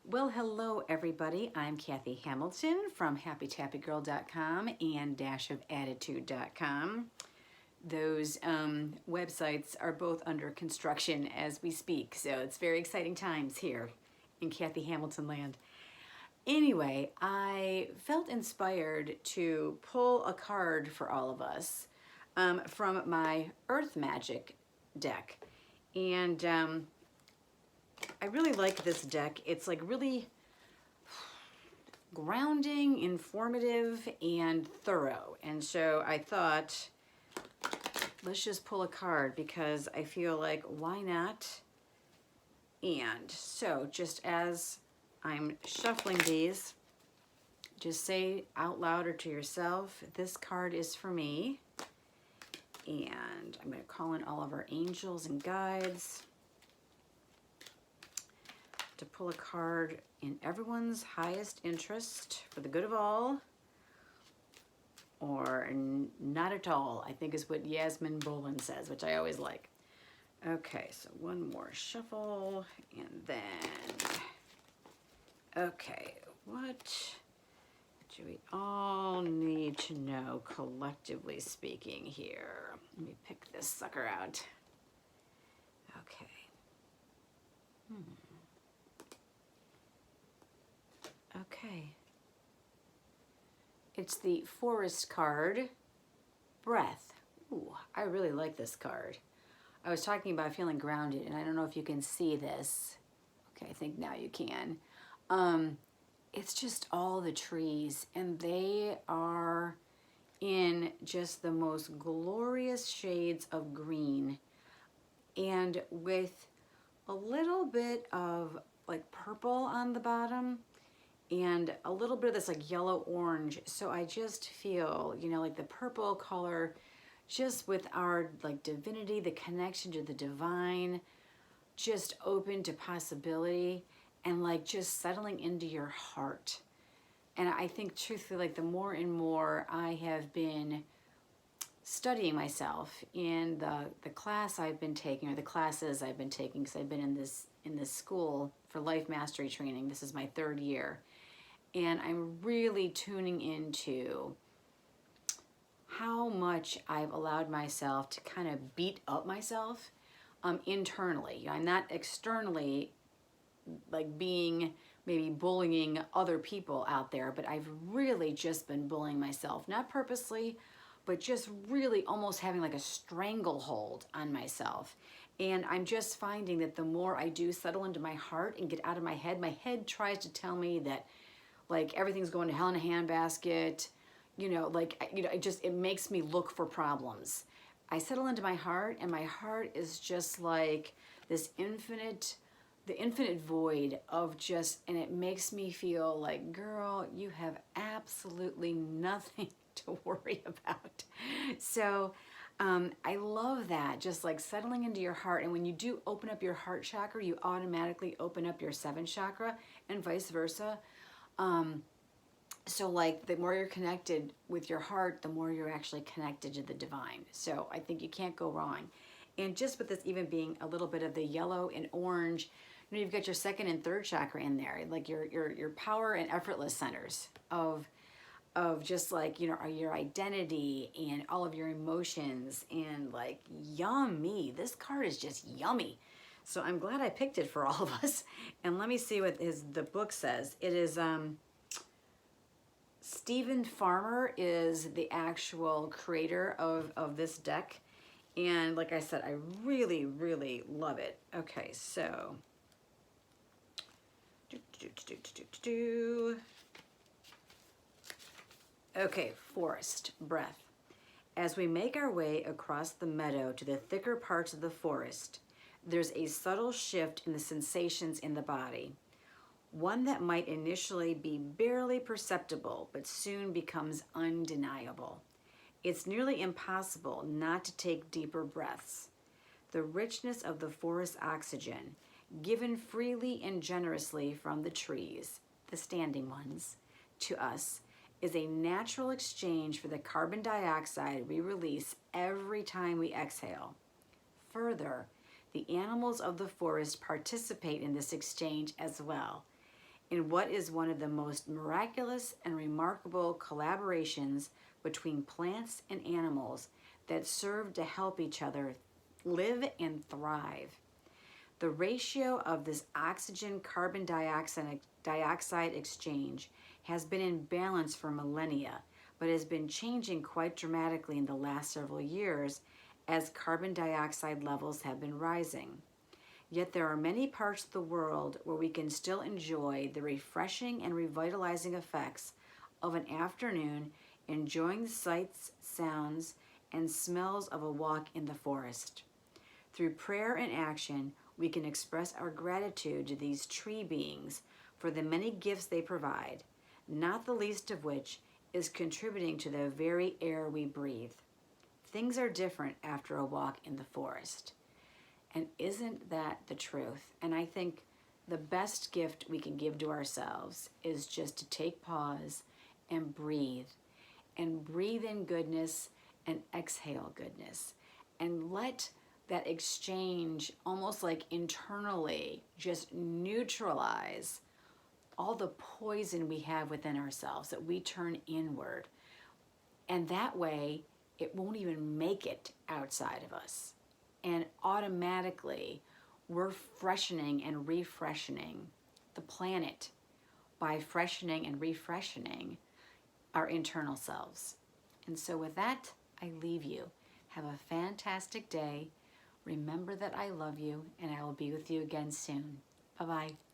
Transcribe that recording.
Well, hello everybody. I'm Kathy Hamilton from HappyTappyGirl.com and DashOfAttitude.com. Those websites are both under construction as we speak, so it's very exciting times here in Kathy Hamilton land. Anyway, I felt inspired to pull a card for all of us from my Earth Magic deck. And I really like this deck. It's like really grounding, informative, and thorough. And so I thought, let's just pull a card because I feel like why not? And so just as I'm shuffling these, just say out loud or to yourself, this card is for me. And I'm going to call in all of our angels and guides to pull a card in everyone's highest interest for the good of all, or not at all, I think is what Yasmin Bolin says, which I always like. Okay, so one more shuffle, and then, okay, what do we all need to know collectively speaking here? Let me pick this sucker out. Okay. Okay. It's the Forest card, Breath. Ooh, I really like this card. I was talking about feeling grounded, and I don't know if you can see this. Okay, I think now you can. It's just all the trees, and they are in just the most glorious shades of green, and with a little bit of like purple on the bottom, and a little bit of this like yellow orange. So I just feel, you know, like the purple color, just with our like divinity, the connection to the divine, just open to possibility and like just settling into your heart. And I think truthfully, like the more and more I have been studying myself in the class I've been taking, or the classes I've been taking, because I've been in this school for life mastery training. This is my 3rd year. And I'm really tuning into how much I've allowed myself to kind of beat up myself internally. I'm not externally like being maybe bullying other people out there, but I've really just been bullying myself, not purposely, but just really almost having like a stranglehold on myself. And I'm just finding that the more I do settle into my heart and get out of my head tries to tell me that like everything's going to hell in a handbasket, you know, like, you know, it makes me look for problems. I settle into my heart, and my heart is just like this the infinite void of just, and it makes me feel like, girl, you have absolutely nothing to worry about. So I love that, just like settling into your heart. And when you do open up your heart chakra, you automatically open up your 7th chakra, and vice versa. So like the more you're connected with your heart, the more you're actually connected to the divine. So I think you can't go wrong. And just with this even being a little bit of the yellow and orange, you know, you've got your 2nd and 3rd chakra in there, like your power and effortless centers of just like, you know, your identity and all of your emotions, and like yummy. This card is just yummy. So I'm glad I picked it for all of us. And let me see what the book says. It is Stephen Farmer is the actual creator of this deck. And like I said, I really, really love it. Okay, so okay, Forest, Breath. As we make our way across the meadow to the thicker parts of the forest, there's a subtle shift in the sensations in the body. One that might initially be barely perceptible, but soon becomes undeniable. It's nearly impossible not to take deeper breaths. The richness of the forest oxygen, given freely and generously from the trees, the standing ones, to us, is a natural exchange for the carbon dioxide we release every time we exhale. Further, the animals of the forest participate in this exchange as well. in what is one of the most miraculous and remarkable collaborations between plants and animals that serve to help each other live and thrive. The ratio of this oxygen-carbon dioxide exchange has been in balance for millennia, but has been changing quite dramatically in the last several years as carbon dioxide levels have been rising. Yet there are many parts of the world where we can still enjoy the refreshing and revitalizing effects of an afternoon enjoying the sights, sounds, and smells of a walk in the forest. Through prayer and action, we can express our gratitude to these tree beings for the many gifts they provide, not the least of which is contributing to the very air we breathe. Things are different after a walk in the forest. And isn't that the truth? And I think the best gift we can give to ourselves is just to take pause and breathe in goodness and exhale goodness, and let that exchange almost like internally just neutralize all the poison we have within ourselves that we turn inward. And that way, it won't even make it outside of us. And automatically, we're freshening and refreshing the planet by freshening and refreshing our internal selves. And so with that, I leave you. Have a fantastic day. Remember that I love you, and I will be with you again soon. Bye-bye.